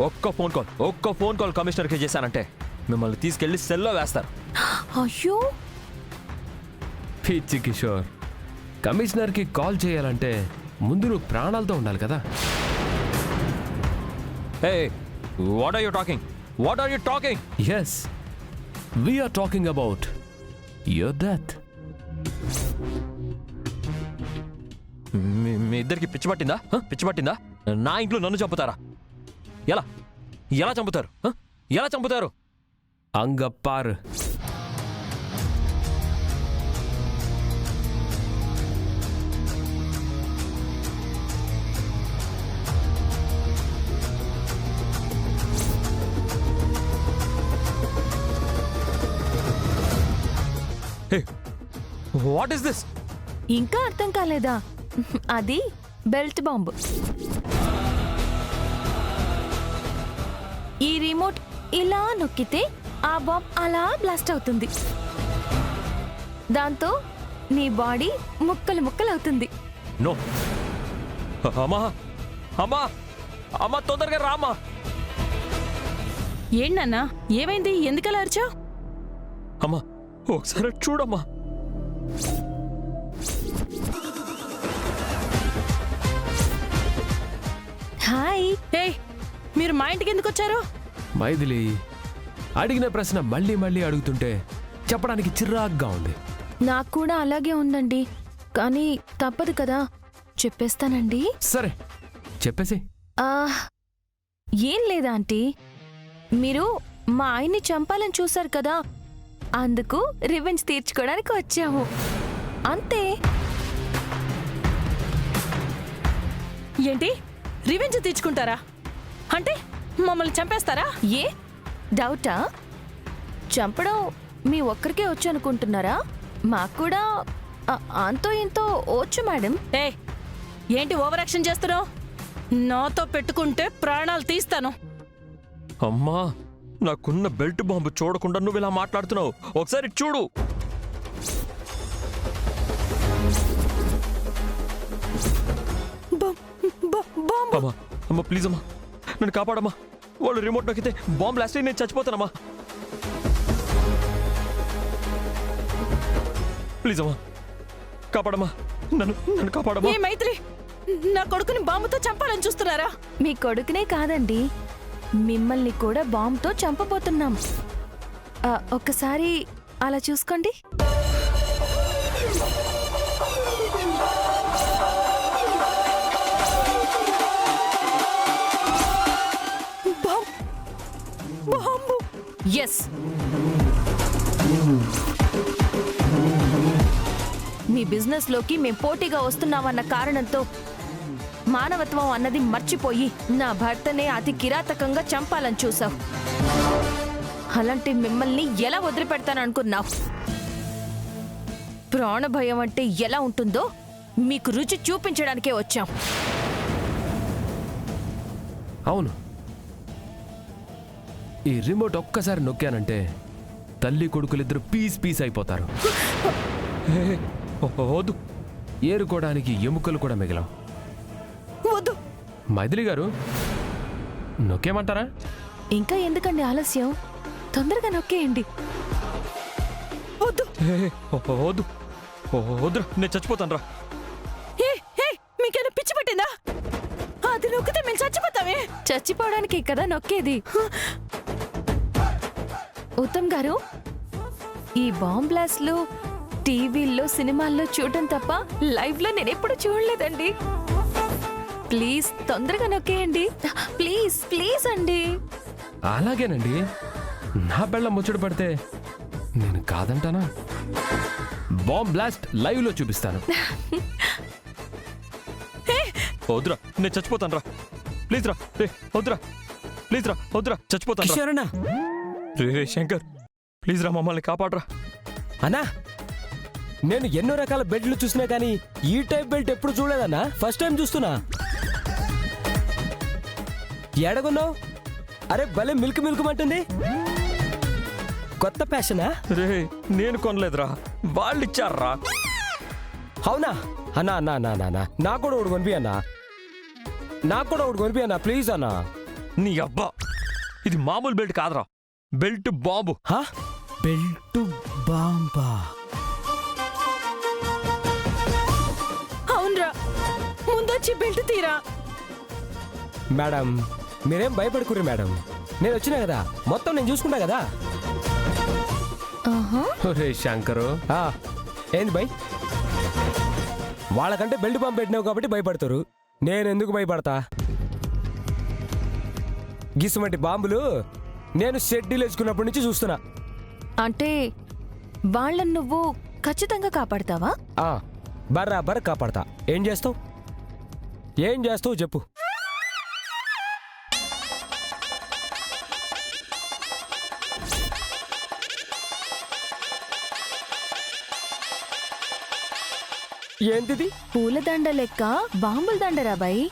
ఒక్క phone call కమిషనర్కి చేశానంటే మిమ్మల్ని తీసుకెళ్లి సెల్లో వేస్తారు. అయ్యో పిచ్చి కిషోర్, కమిషనర్కి కాల్ చేయాలంటే ముందు నువ్వు ప్రాణాలతో ఉండాలి కదా. Hey, what are you talking? Yes, we are talking about your death. మీ ఇద్దరికి పిచ్చి పట్టిందా? నా ఇంట్లో నన్ను చంపుతారా? ఎలా చంపుతారు? అంగప్పారు. Hey, what is this? ఇంకా అర్థం కాలేదా? అది బెల్ట్ బాంబు. ఈ రిమోట్ ఇలా నొక్కితే ఆ బాంబ్ అలా బ్లాస్ట్ అవుతుంది. దాంతో నీ బాడీ ముక్కలు ముక్కలు అవుతుంది. నో, అమ్మా తొందరగా రామ్మా. ఏంటన్నా, ఏమైంది? ఎందుకలా అరిచావు? అమ్మా ఒకసారి చూడమ్మా. హాయ్. హే, మీరు మా ఇంటికి ఎందుకు వచ్చారు? మైథిలి, అడిగిన ప్రశ్న మళ్ళీ మళ్ళీ అడుగుతుంటే చెప్పడానికి చిరాగ్గా ఉంది. నాకు కూడా అలాగే ఉందండి, కానీ తప్పదు కదా, చెప్పేస్తానండి. సరే చెప్పేసి. ఏం లేదా ఆంటీ, మీరు మా ఆయన్ని చంపాలని చూశారు కదా, అందుకు రివెంజ్ తీర్చుకోవడానికి వచ్చాము, అంతే. ఏంటి, రివెంజ్ తీర్చుకుంటారా? అంటే మమ్మల్ని చంపేస్తారా? ఏ డౌటా? చంపడం మీ ఒక్కరికే వచ్చు అనుకుంటున్నారా? మాకు కూడా అంతో ఇంతో వచ్చు మేడం. ఏ, ఏంటి ఓవర్ యాక్షన్ చేస్తున్నావు? నాతో పెట్టుకుంటే ప్రాణాలు తీస్తాను. అమ్మా, నాకున్న బెల్ట్ బాంబు చూడకుండా నువ్వు ఇలా మాట్లాడుతున్నావు. ఒకసారి చూడు. అమ్మా ప్లీజ్ అమ్మా, నన్ను కాపాడమ్మా. వాళ్ళు రిమోట్ నొక్కితే బాంబ్ బ్లాస్ట్ అయ్యి నేను చచ్చిపోతానమ్మా. ప్లీజ్ అమ్మా, కాపాడమ్మా, నన్ను కాపాడమ్మా. ఏ మైత్రి, నా కొడుకుని బాంబుతో చంపాలని చూస్తున్నారా? మీ కొడుకునే కాదండి, మిమ్మల్ని కూడా బాంబుతో చంపబోతున్నాం. ఒక్కసారి అలా చూసుకోండి. బాంబు. ఎస్, మీ బిజినెస్ లోకి మేం పోటీగా వస్తున్నామన్న కారణంతో మానవత్వం అన్నది మర్చిపోయి నా భర్తనే అతి కిరాతకంగా చంపాలని చూసావు. అలాంటి మిమ్మల్ని ఎలా వదిలిపెడతాననుకున్నావు? ప్రాణభయం అంటే ఎలా ఉంటుందో మీకు రుచి చూపించడానికే వచ్చాం. అవును, ఈ రిమోట్ ఒక్కసారి నొక్కానంటే తల్లి కొడుకులిద్దరు పీస్ అయిపోతారు. వద్దు, ఏరుకోవడానికి ఎముకలు కూడా మిగలవు. వద్దు. మైథిలి గారు, నొక్కేమంటారా? ఇంకా ఎందుకండి ఆలస్యం, తొందరగా నొక్కేయండి. వద్దు. వద్దు వద్దురా, నేను చచ్చిపోతాను రా. మీకేనా పిచ్చి పట్టిందా? అది నొక్కితే మేము చచ్చిపోతామే. చచ్చిపోవడానికి కదా నొక్కేది. ఉత్తమ్ గారు, ఈ బాంబ్ బ్లాస్ట్లు టీవీల్లో సినిమాల్లో చూడటం తప్ప లైవ్ లో నేను ఎప్పుడు చూడలేదండి. ప్లీజ్ తొందరగా నొక్కేయండి. ప్లీజ్ ప్లీజ్ అండి. అలాగేనండి, నా బెళ్ళ ముచ్చట పడితే నేను కాదంటానా? బాంబ్ బ్లాస్ట్ లైవ్ లో చూపిస్తాను. వద్దురా, నేను చచ్చిపోతాను రా. ప్లీజ్ రా. వద్దురా, ప్లీజ్ రా. వద్దురా, చచ్చిపోతాను. రే శంకర్, ప్లీజ్ రా, మమ్మల్ని కాపాడరా. అన్నా, నేను ఎన్నో రకాల బెల్ట్లు చూసినా కానీ ఈ టైప్ బెల్ట్ ఎప్పుడు చూడలేదన్నా, ఫస్ట్ టైం చూస్తున్నా. ఎడగొన్నావు? అరే భలే మిల్క్ అంటుంది. కొత్త ఫ్యాషనా? రే, నేను కొనలేదురా, వాళ్ళు ఇచ్చారా. అవునా? అన్నా అన్నా అన్నా అన్నా, నాకు కూడా ఒకటి కొనిపి అన్నా, నాకు కూడా ఒకటి కొనిపి అన్నా, ప్లీజ్ అన్నా. నీ అబ్బా ఇది మామూలు బెల్ట్ కాదురా, బెల్ట్ బాంబు. హా? బెల్ట్ బాంబా? అవునరా, ముందొచ్చి బెల్ట్ తీరా. మేడం మీరేం భయపడుకుర్రి మేడం, నేను వచ్చినా కదా, మొత్తం నేను చూసుకుంటా కదా. ఆహా. ఒరే శంకరు, ఆ, ఏంది భయ్? వాళ్ళకంటే బెల్ట్ బాంబు పెట్టినావు కాబట్టి భయపడతారు, నేను ఎందుకు భయపడతా? గిసుమంటి బాంబులు నేను షెడ్యూల్ వేసుకున్నప్పటి నుంచి చూస్తున్నా. అంటే వాళ్ళని నువ్వు ఖచ్చితంగా కాపాడతావా? ఆ, బర్రా కాపాడతా. ఏం చేస్తావు చెప్పు. ఏంటిది? పూలదండ లెక్క బాంబుల దండరా బాయ్.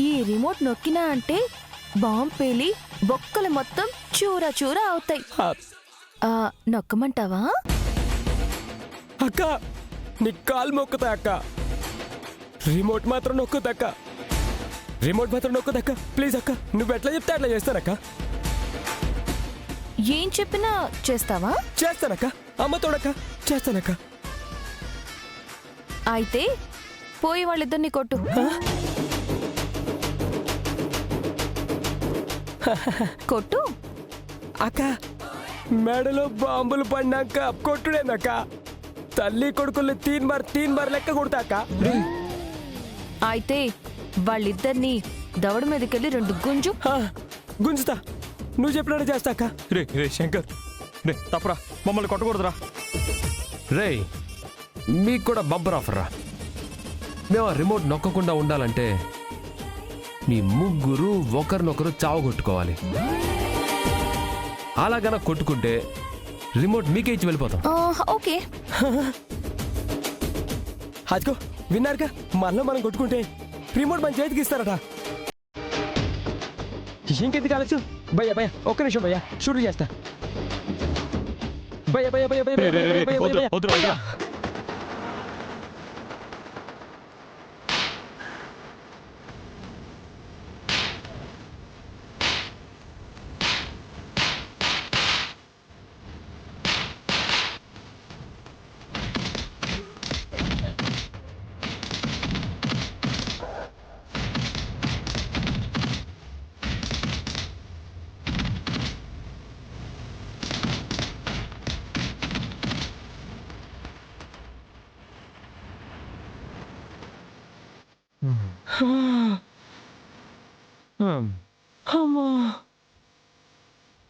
ఈ రిమోట్ నొక్కినా అంటే బాంబు పేలి బొక్కలు మొత్తం చూరా చూరా అవుతాయి. నొక్కమంటావా? అక్క నీ కాలు మొక్కుతా అక్క, రిమోట్ మాత్రం నొక్కుదక్క, ప్లీజ్ అక్క, నువ్వు ఎట్లా చెప్తే అట్లా చేస్తానక్క. ఏం చెప్పినా చేస్తావా? చేస్తానక్క, అమ్మ తోడక్క, చేస్తానక్క. అయితే పోయి వాళ్ళిద్దరిని కొట్టు. కొట్టు. అక్క మెడలో బాంబులు పడినాక కొట్టుడేనక్క, తల్లి కొడుకుల్ని తీన్ బార్ లెక్క కొడతాక. అయితే వాళ్ళిద్దరిని దవడ మీదకెళ్ళి 2 గుంజు. గుంజుతా, నువ్వు చెప్పినట్టు చేస్తాక. రే రే శంకర్, రే తప్పరా, మమ్మల్ని కొట్టకూడదురా. రేయ్ మీకు కూడా బంపర్ ఆఫర్ రా. మేము ఆ రిమోట్ నొక్కకుండా ఉండాలంటే మీ ముగ్గురు ఒకరినొకరు చావగొట్టుకోవాలి. అలాగన కొట్టుకుంటే రిమోట్ మీకే ఇచ్చి వెళ్ళిపోతాం. ఓకే. అదిగో విన్నారుగా, మనలో మనం కొట్టుకుంటే రిమోట్ మన చేతికి ఇస్తారట. ఇంకెందుకు ఆలస్యం? భయ్యా ఒక్క నిమిషం భయ్యా, షూట్ చేస్తా. భయ్యా.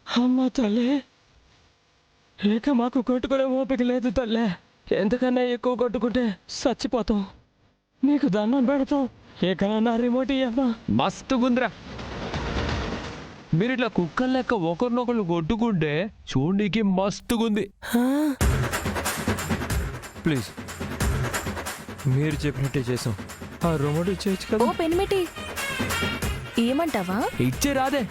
అమ్మా తల్లి, ఇక మాకు కొట్టుకునే ఓపిక లేదు తల్లే. ఎంతకన్నా ఎక్కువ కొట్టుకుంటే చచ్చిపోతాం. నీకు దండం పెడతాం, ఇక నా రిమోట్ ఇవ్వమ్మా. మస్తు గుంద్రా, మీరు ఇట్లా కుక్కలు లెక్క ఒకరినొకరు కొట్టుకుంటే చూడడానికి మస్తుగుంది. ప్లీజ్ మీరు చెప్పినట్టే చేసాం. ఆ రిమోట్ ఇచ్చేయచ్చు ఓ కదా. పెనిమిటి, ఏమంటావా? ఇచ్చే రాదే,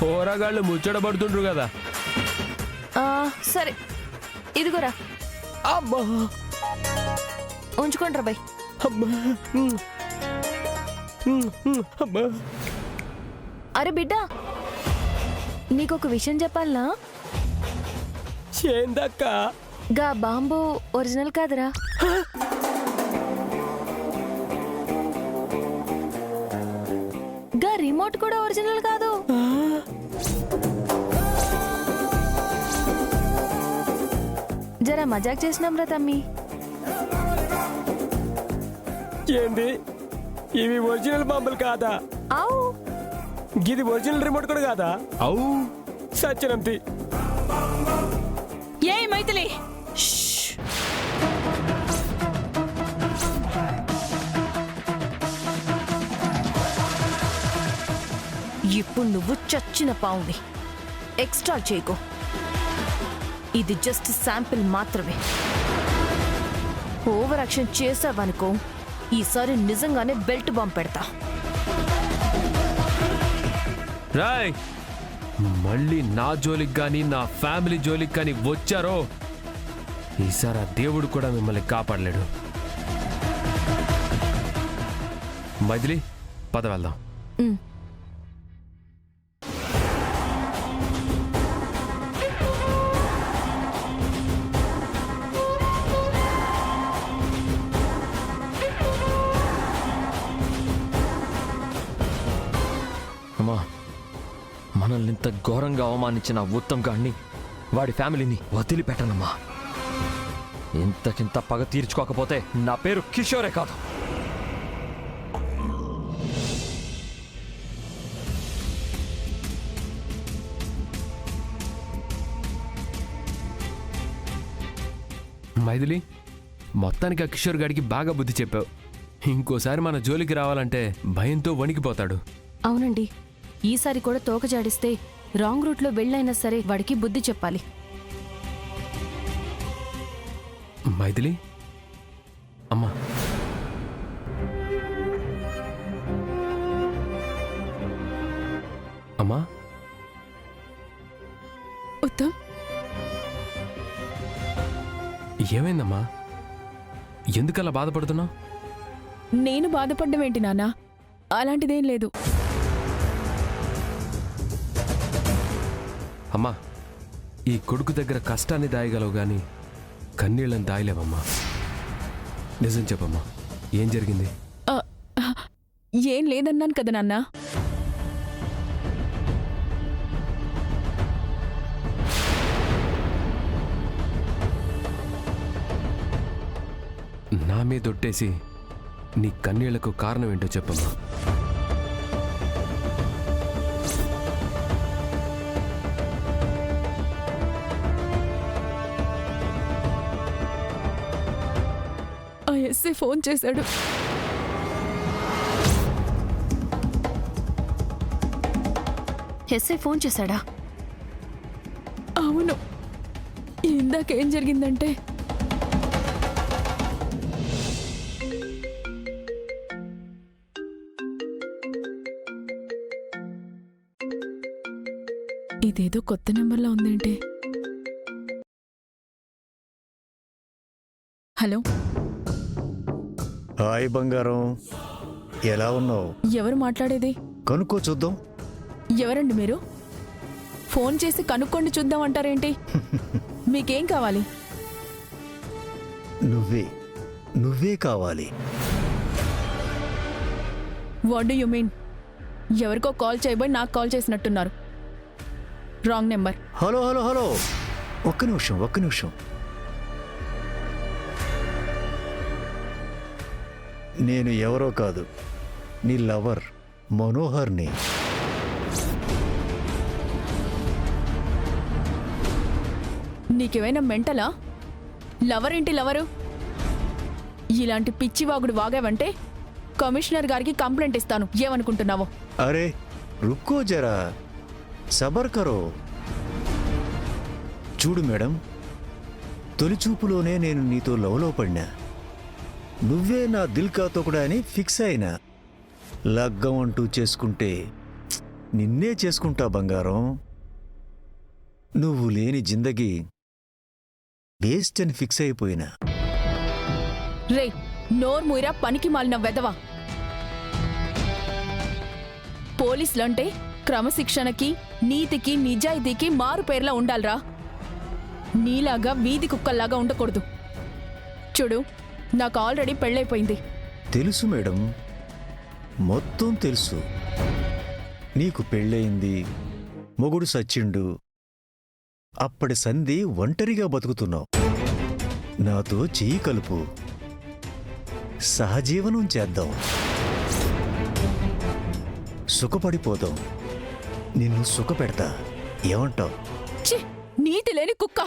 పోరగాళ్ళు ముచ్చటపడుతుండ్రు కదా. సరే ఇదిగోరా, అమ్మా ఉంచుకోండి రా బాయ్. అమ్మా అమ్మా. అరే బిడ్డ, నీకొక విషయం చెప్పాలనా? ఏందక్క? గా బాంబు ఒరిజినల్ కాదురా. గా రిమోట్ కూడా ఒరిజినల్ కాదు. జరా మజాక్ చేసినాం రా తమ్మి. ఏంది ఇవి ఒరిజినల్ బాంబులు కాదా? ఆవు, ఇది ఒరిజినల్ రిమోట్ కూడా కాదా? అవు సత్యనంతి. ఏ మైథిలి, ఇప్పుడు నువ్వు చచ్చిన పావుని ఎక్స్ట్రా చేయకు. ఇది జస్ట్ శాంపిల్ మాత్రమే. ఓవర్ యాక్షన్ చేసావనుకో, ఈసారి నిజంగానే బెల్ట్ బాంబ్ పెడతా. రాయ్, మళ్ళీ నా జోలికి కానీ నా ఫ్యామిలీ జోలికి కానీ వచ్చారో ఈసారి ఆ దేవుడు కూడా మిమ్మల్ని కాపాడలేడు. మైథిలి, పద వెళ్దాం. అమ్మా, మనల్ని ఇంత ఘోరంగా అవమానించిన ఉత్తమ్ గాడిని, వాడి ఫ్యామిలీని వదిలిపెట్టనమ్మా. ఇంతకింత పగ తీర్చుకోకపోతే నా పేరు కిషోరే కాదు. మైథిలి, మొత్తానికి ఆ కిషోర్ గాడికి బాగా బుద్ధి చెప్పావు. ఇంకోసారి మన జోలికి రావాలంటే భయంతో వణికిపోతాడు. అవునండి, ఈసారి కూడా తోక జాడిస్తే రాంగ్ రూట్లో వెళ్ళైనా సరే వాడికి బుద్ధి చెప్పాలి. మైథిలి, అమ్మా, అమ్మా, ఉత్తమ్, ఏమైందమ్మా? ఎందుకలా బాధపడుతున్నావు? నేను బాధపడ్డం ఏంటి నాన్న? అలాంటిదేం లేదు. అమ్మా, ఈ కొడుకు దగ్గర కష్టాన్ని దాయగలవు గాని కన్నీళ్ళని దాయలేవమ్మా. నిజం చెప్పమ్మా, ఏం జరిగింది? ఆ, ఏం లేదన్నాను కదా నాన్న. నా మీదొట్టేసి నీ కన్నీళ్లకు కారణం ఏంటో చెప్పమ్మా. ఆ ఎస్ఐ ఫోన్ చేశాడు. ఎస్ఐ ఫోన్ చేశాడా? అవును. ఇందాకేం జరిగిందంటే, ఇదేదో కొత్త నెంబర్లో ఉందేంటి? హలో, హాయ్ బంగారం, ఎలా ఉన్నావు? ఎవరు మాట్లాడేది? కనుక్కో చూద్దాం. ఎవరండి మీరు? ఫోన్ చేసి కనుక్కోండి చూద్దాం అంటారేంటి? మీకేం కావాలి? నువ్వే కావాలి. What do you mean? ఎవరికో కాల్ చేయబోయి నాకు కాల్ చేసినట్టున్నారు. Wrong number. Hello hello hello, ఒక్క నిమిషం. నేను ఎవరో కాదు, నీ లవర్ మనోహర్ని. నీకేమైనా మెంటలా? లవర్ ఏంటి లవరు? ఇలాంటి పిచ్చివాగుడు వాగావంటే కమిషనర్ గారికి కంప్లైంట్ ఇస్తాను. ఏమనుకుంటున్నావో? అరే రుక్కో జరా, సబర్ కరో. చూడు మేడం, తొలిచూపులోనే నేను నీతో లవ్లో పడినా. నువ్వే నా దిల్ కా తోకుడా అని ఫిక్స్ అయినా. లగ్గం అంటూ చేసుకుంటే నిన్నే చేసుకుంటా బంగారం. నువ్వు లేని జిందగీ వేస్ట్ అని ఫిక్స్ అయిపోయినా. రే, నోర్ ముయిరా పనికి మాలిన వెదవా. పోలీసులంటే క్రమశిక్షణకి, నీతికి, నిజాయితీకి మారు పేర్లా ఉండాలిరా. నీలాగా వీధి కుక్కల్లాగా ఉండకూడదు. చూడు, నాకు ఆల్రెడీ పెళ్ళైపోయింది. తెలుసు మేడం, మొత్తం తెలుసు. నీకు పెళ్ళయింది, మొగుడు సచ్చిండు. అప్పటి సంధి ఒంటరిగా బతుకుతున్నావు. నాతో చెయ్యి కలుపు, సహజీవనం చేద్దాం, సుఖపడిపోదాం. నిన్ను సుఖపెడతా. ఏమంటావు? ఛీ, నీతి లేని కుక్క.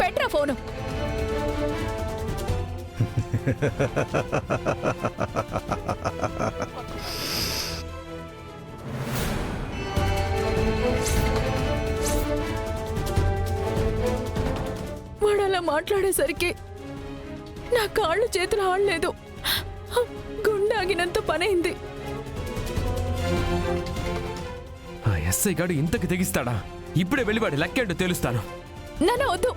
Petra phone. వాడు అలా మాట్లాడేసరికి నా కాళ్ళు చేతులు ఆడలేదు. గుండె ఆగినంత పనైంది. ఆ ఎస్ఐ గాడు ఇంతకు తెగిస్తాడా? ఇప్పుడే వెళ్ళివాడి లెక్కేంటో తెలుస్తాను. నాన్న వద్దు.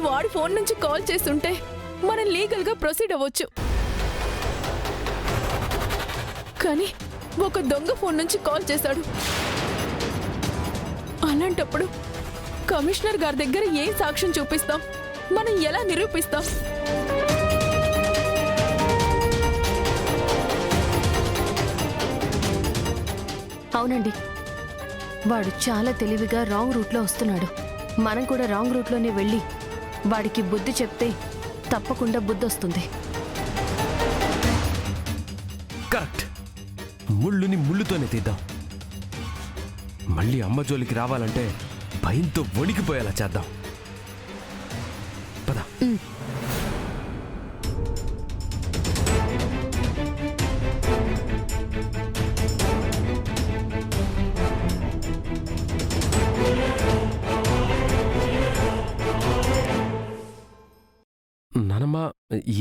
వాడి ఫోన్ నుంచి కాల్ చేస్తుంటే మనం లీగల్గా ప్రొసీడ్ అవ్వచ్చు. కానీ ఒక దొంగ ఫోన్ నుంచి కాల్ చేశాడు. అలాంటప్పుడు కమిషనర్ గారి దగ్గర ఏం సాక్ష్యం చూపిస్తాం? మనం ఎలా నిరూపిస్తాం? అవునండి, వాడు చాలా తెలివిగా రాంగ్ రూట్లో వస్తున్నాడు. మనం కూడా రాంగ్ రూట్లోనే వెళ్ళి వాడికి బుద్ధి చెప్తే తప్పకుండా బుద్ధి వస్తుంది. కరెక్ట్. ముళ్ళుని ముళ్ళుతోనే తీద్దాం. మళ్ళీ అమ్మ జోలికి రావాలంటే భయంతో వణికిపోయేలా చేద్దాం. పద. నానమ్మ,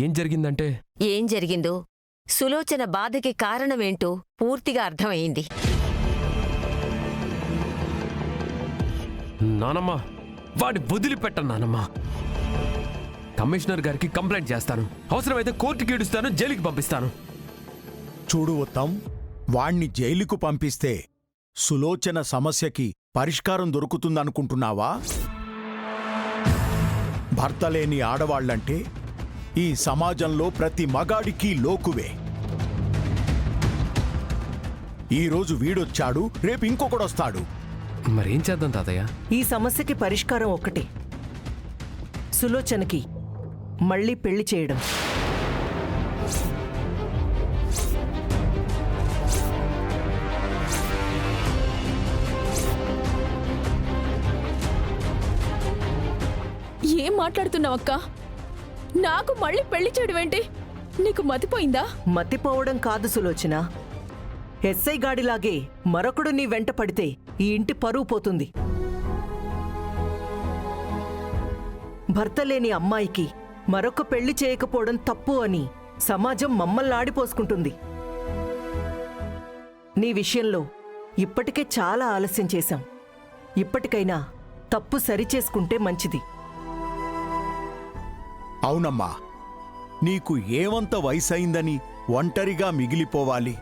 ఏం జరిగిందంటే ఏం జరిగిందో, సులోచన బాధకి కారణమేంటో పూర్తిగా అర్థమయింది. నానమ్మ, వాడి వదిలిపెట్టను నానమ్మ. కమిషనర్ గారికి కంప్లైంట్ చేస్తాను. అవసరమైతే కోర్టుకి ఈడుస్తాను, జైలుకి పంపిస్తాను. చూడు ఉత్తమ్, వాణ్ణి జైలుకు పంపిస్తే సులోచన సమస్యకి పరిష్కారం దొరుకుతుందనుకుంటున్నావా? భర్త లేని ఆడవాళ్లంటే ఈ సమాజంలో ప్రతి మగాడికి లోకువే. ఈరోజు వీడొచ్చాడు, రేపు ఇంకొకడొస్తాడు. మరేం చేద్దాం తాతయ్య? ఈ సమస్యకి పరిష్కారం ఒక్కటే, సులోచనకి మళ్ళీ పెళ్లి చేయడం. ఏం మాట్లాడుతున్నావక్క? నాకు మళ్ళీ పెళ్లి చేయడం ఏంటి? నీకు మతిపోయిందా? మతిపోవడం కాదు సులోచన, ఎస్ఐ గాడిలాగే మరొకడు నీ వెంట పడితే ఈ ఇంటి పరువు పోతుంది. భర్త లేని అమ్మాయికి మరొక పెళ్లి చేయకపోవడం తప్పు అని సమాజం మమ్మల్ని ఆడిపోసుకుంటుంది. నీ విషయంలో ఇప్పటికే చాలా ఆలస్యం చేశాం. ఇప్పటికైనా తప్పు సరిచేసుకుంటే మంచిది. అవునమ్మా, నీకు ఏమంత వయసైందని ఒంటరిగా మిగిలిపోవాలి?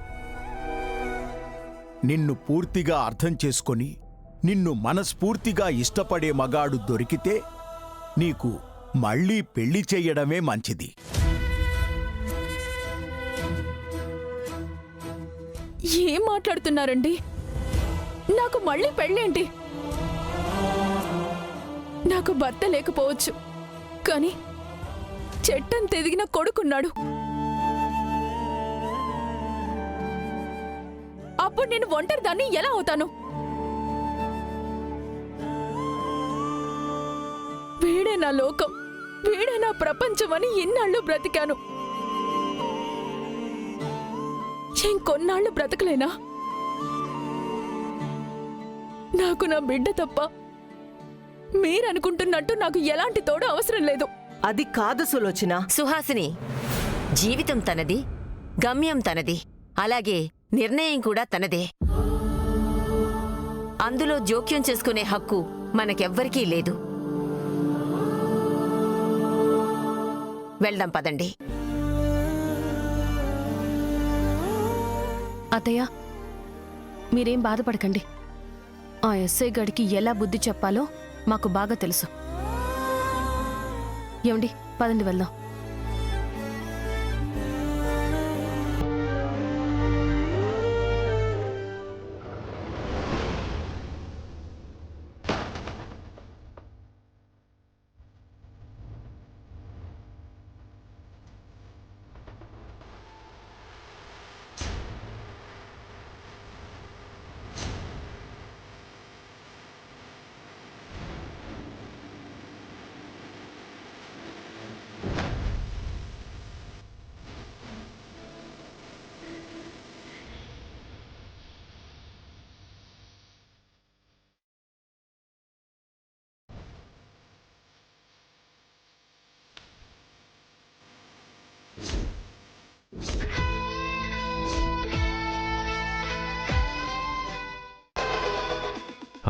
నిన్ను పూర్తిగా అర్థం చేసుకొని నిన్ను మనస్ఫూర్తిగా ఇష్టపడే మగాడు దొరికితే నీకు మళ్ళీ పెళ్లి చెయ్యడమే మంచిది. ఏం మాట్లాడుతున్నారండి? నాకు మళ్ళీ పెళ్ళేంటి? నాకు భర్త లేకపోవచ్చు, కానీ చెట్టంత ఎదిగిన కొడుకున్నాడు. అప్పుడు నేను ఒంటరి దాన్ని ఎలా అవుతాను? వీడే నా లోకం, వీడే నా ప్రపంచం అని ఇన్నాళ్ళు బ్రతికాను. ఇంకొన్నాళ్ళు బ్రతకలేనా? నాకు నా బిడ్డ తప్ప మీరనుకుంటున్నట్టు నాకు ఎలాంటి తోడు అవసరం లేదు. అది కాదు సులోచన. సుహాసిని, జీవితం తనది, గమ్యం తనది, అలాగే నిర్ణయం కూడా తనదే. అందులో జోక్యం చేసుకునే హక్కు మనకెవ్వరికీ లేదు. వెళ్దాం పదండి. అత్తయ్య, మీరేం బాధపడకండి. ఆ ఎస్ఐ గడికి ఎలా బుద్ధి చెప్పాలో మాకు బాగా తెలుసు. ఏమండి, పదండి వెళ్దాం.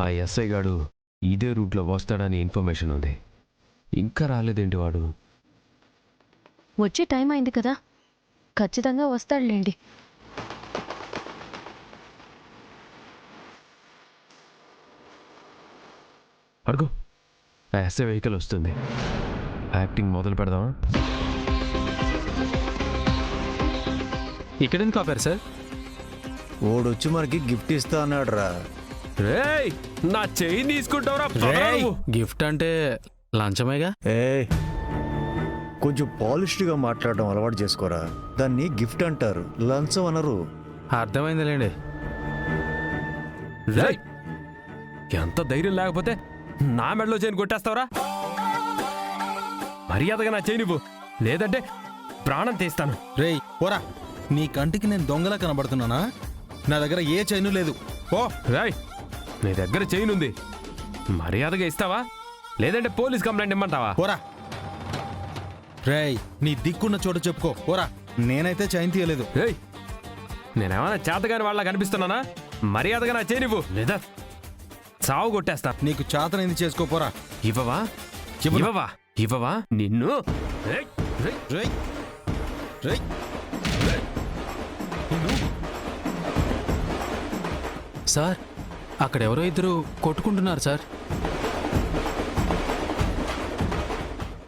ఆ ఎస్ఐ గాడు ఇదే రూట్లో వస్తాడని ఇన్ఫర్మేషన్ ఉంది. ఇంకా రాలేదేంటి వాడు? వచ్చే టైం అయింది కదా, ఖచ్చితంగా వస్తాడులేండి. అడుగు, ఆ ఎస్ఐ వెహికల్ వస్తుంది. యాక్టింగ్ మొదలు పెడదామా? ఇక్కడెందుకు ఆపారు సార్? ఓడొచ్చి మనకి గిఫ్ట్ ఇస్తా అన్నాడు రా. రేయ్ నా చైన్ తీసుకుంటావురా పదరా నువ్వు. గిఫ్ట్ అంటే లంచమేగా. కొంచెం పాలిష్డ్గా మాట్లాడడం అలవాటు చేసుకోరా. దాన్ని గిఫ్ట్ అంటారు, లంచం అనరు. అర్థమైందిలేండి. రేయ్ ఎంత ధైర్యం లేకపోతే నా మెడలో చైన్ కొట్టేస్తావురా. మర్యాదగా నా చైన్ ఇవ్వు, లేదంటే ప్రాణం తీస్తాను. రేయ్ పోరా, నీ కంటికి నేను దొంగలా కనబడుతున్నానా? నా దగ్గర ఏ చైను లేదు. ఓ రేయ్ నీ దగ్గర చైన్ ఉంది, మర్యాదగా ఇస్తావా లేదంటే పోలీస్ కంప్లైంట్ ఇమ్మంటావా? పోరా. రేయ్ నీ దిక్కున్న చోట చెప్పుకో. పోరా, నేనైతే చైన్ తీయలేదు. రేయ్ నేనేమన్నా చేతగాని వాళ్ళ కనిపిస్తున్నానా? మర్యాదగా నా చైన్ ఇవ్వు, లేదా చావు కొట్టేస్తా. నీకు చేతనైంది చేసుకోపోరా. ఇవ్వవా ఇవ్వవా ఇవ్వవా నిన్ను. రేయ్, రేయ్, రేయ్ రేయ్ సార్ అక్కడ ఎవరో ఇద్దరు కొట్టుకుంటున్నారు సార్.